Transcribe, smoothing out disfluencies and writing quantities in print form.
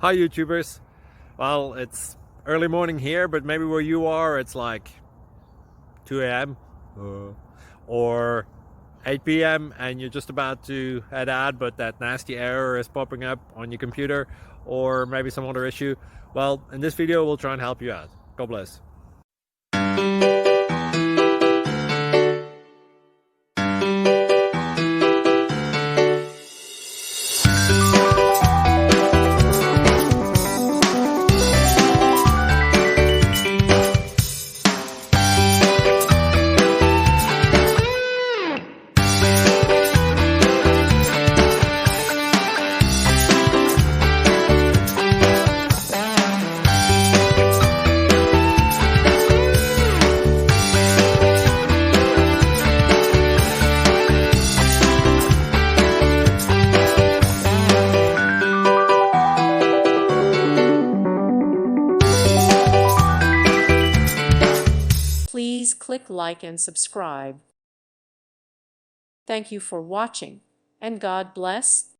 Hi YouTubers. Well, it's early morning here, but maybe where you are it's like 2 a.m. or 8 p.m. and you're just about to head out, but that nasty error is popping up on your computer, or maybe some other issue. Well, in this video we'll try and help you out. God bless. Please click like and subscribe. Thank you for watching, and God bless.